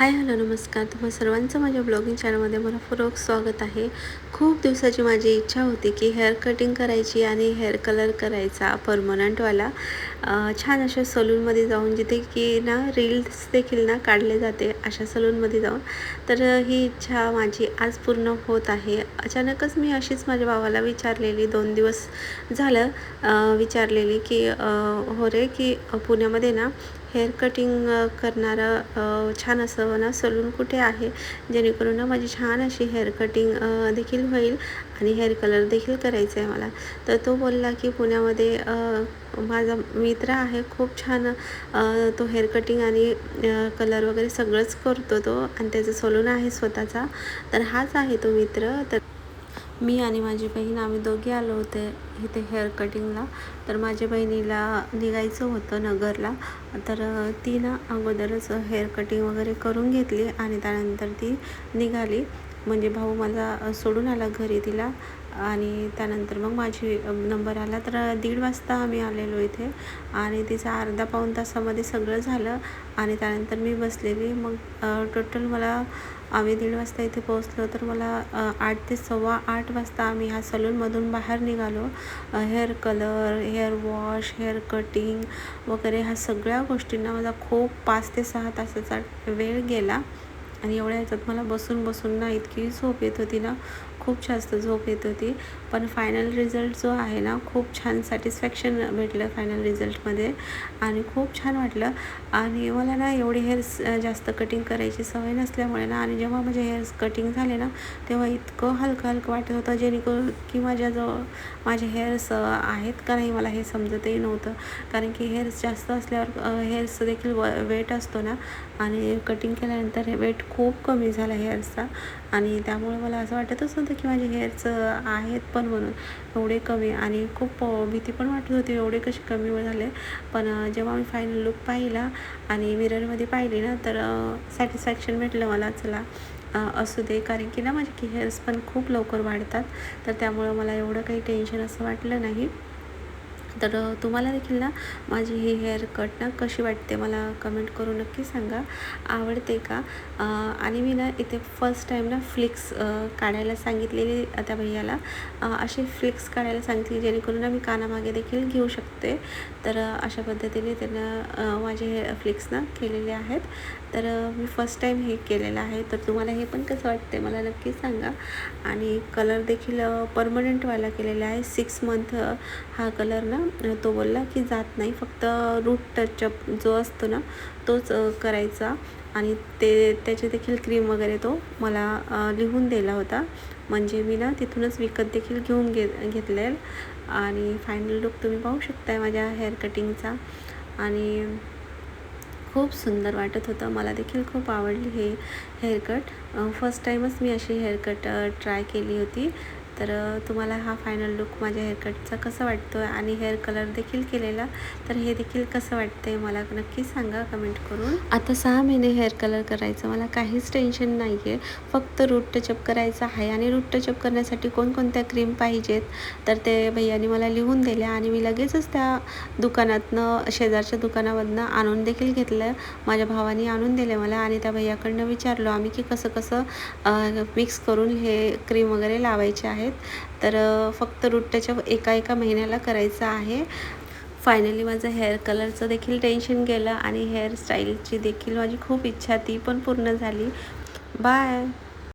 Hi hello नमस्कार. तुम्हा सर्वांचं माझ्या ब्लॉगिंग चॅनलमध्ये मनःपूर्वक स्वागत आहे. खूप दिवसाची माझी इच्छा होती की हेअर कटिंग करायची आणि हेअर कलर करायचा परमनंटवाला. छान अशा सलूनमध्ये जाऊन, जिथे की ना रील्स देखील ना काढले जाते अशा सलूनमध्ये जाऊन. तर ही इच्छा माझी आज पूर्ण होत आहे. अचानकच मी अशीच माझ्या भावाला विचारलेली, 2 दिवस झालं विचारलेली की हो रे, की पुण्यामध्ये ना हेअर कटिंग करणारं छान असं ना सलून कुठे आहे, जेणेकरून ना माझी छान अशी हेअर कटिंग देखील होईल आणि हेअर कलर देखील करायचं आहे मला. तर तो बोलला की पुण्यामध्ये माझा मित्र आहे, खूप छान तो हेअर कटिंग आणि कलर वगैरे सगळंच करतो तो, आणि त्याचं सलून आहे स्वतःचा. तर हाच आहे तो मित्र. तर मी आणि माझी बहीण आम्ही दोघे आलो होते इथे हेअर कटिंगला. तर माझ्या बहिणीला निघायचं होतं नगरला. तर ती ना अगोदरच हेअर कटिंग वगैरे करून घेतली आणि त्यानंतर ती निघाली. म्हणजे भाऊ माझा सोडून आला घरी तिला, आणि त्यानंतर मग माझी नंबर आला. तर 1:30 वाजता आम्ही आलेलो इथे, आणि तिचं अर्धा पाऊण तासामध्ये सगळं झालं. आणि त्यानंतर मी बसलेली. मग टोटल मला आम्ही 1:30 वाजता इथे पोहोचलो. तर मला 8 ते 8:15 वाजता आम्ही ह्या सलूनमधून बाहेर निघालो. Hair colour, hair wash, hair cutting वगैरे ह्या सगळ्या गोष्टींना माझा खूप 5 ते 6 तासाचा वेळ गेला. आणि एवढ्या ह्याच्यात मला बसून बसून ना इतकी झोप येत होती ना, खूप जास्त झोप येत होती. पण फायनल रिझल्ट जो आहे ना, खूप छान सॅटिस्फॅक्शन भेटलं फायनल रिझल्टमध्ये, आणि खूप छान वाटलं. आणि मला ना एवढे हेअर्स जास्त कटिंग करायची सवय नसल्यामुळे ना, आणि जेव्हा माझे हेअर्स कटिंग झाले ना, तेव्हा इतकं हलकं हलकं वाटत होतं, जेणेकरून की माझ्याजवळ माझे हेअर्स आहेत का नाही मला हे समजतही नव्हतं. कारण की हेअर्स जास्त असल्यावर हेअर्स देखील वेट असतो ना, आणि कटिंग केल्यानंतर हे वेट खूप कमी झाला हेअर्सचा. आणि त्यामुळे मला असं वाटतच नव्हतं की माझे हेअर्स आहेत पण म्हणून एवढे कमी, आणि खूप भीती पण वाटत होती एवढे कसे कमी झाले. पण जेव्हा मी फायनल लुक पाहिला आणि मिररमध्ये पाहिली ना, तर सॅटिस्फॅक्शन भेटलं मला. चला असू दे, कारण की ना माझे हेअर्स पण खूप लवकर वाढतात. तर त्यामुळं मला एवढं काही टेन्शन असं वाटलं नाही. तर तुम्हाला देखील ना माझी ही हेअर कट ना कशी वाटते मला कमेंट करून नक्की सांगा. आवडते का? आणि मी ना इथे फर्स्ट टाईम ना फ्लिक्स काढायला सांगितलेली त्या भैयाला. असे फ्लिक्स काढायला सांगितले, जेणेकरून ना मी कानामागे देखील घेऊ शकते. तर अशा पद्धतीने त्यांना माझे फ्लिक्स ना केलेले आहेत. तर मी फर्स्ट टाईम हे केलेलं आहे. तर तुम्हाला हे पण कसं वाटते मला नक्की सांगा. आणि कलर देखील परमनंटवाला केलेला आहे. 6 मंथ हा कलर ना तो बोलला की जात नाही, फक्त रूट टचअप जो असतो ना तोच करायचा. आणि त्याचे देखील क्रीम वगैरे तो मला लिहून दिला होता. म्हणजे मी ना तिथूनच विकत देखील घेऊन घेतलेलं. आणि फायनल लुक तुम्ही पाहू शकताय माझ्या हेअर कटिंगचा. आणि खूप सुंदर वाटत होतं. मला देखील खूप आवडली हे हेअर कट. फर्स्ट टाईमच मी अशी हेअर कट ट्राय केली होती. तर तुम्हाला हा फायनल लुक माझ्या हेअर कटचा कसा वाटतो आहे, आणि हेअर कलर देखील केलेला, तर हे देखील कसं वाटतं आहे मला नक्की सांगा कमेंट करून. आता 6 महिने हेअर कलर करायचं, मला काहीच टेन्शन नाही आहे. फक्त रूट टचअप करायचं आहे. आणि रूट टचअप करण्यासाठी कोणकोणत्या क्रीम पाहिजेत तर ते भैयानी मला लिहून दिल्या, आणि मी लगेचच त्या दुकानातनं, शेजारच्या दुकानामधनं आणून देखील घेतलं. माझ्या भावाने आणून दिले मला, आणि त्या भैयाकडनं विचारलो आम्ही की कसं कसं मिक्स करून हे क्रीम वगैरे लावायचे आहेत. तर फक्त रूट टचअप एका महिन्याला करायचं आहे. फायनली माझं हेअर कलरचं देखील टेन्शन गेलं, आणि हेअर स्टाईलची देखील माझी खूप इच्छा ती पण पूर्ण झाली. बाय.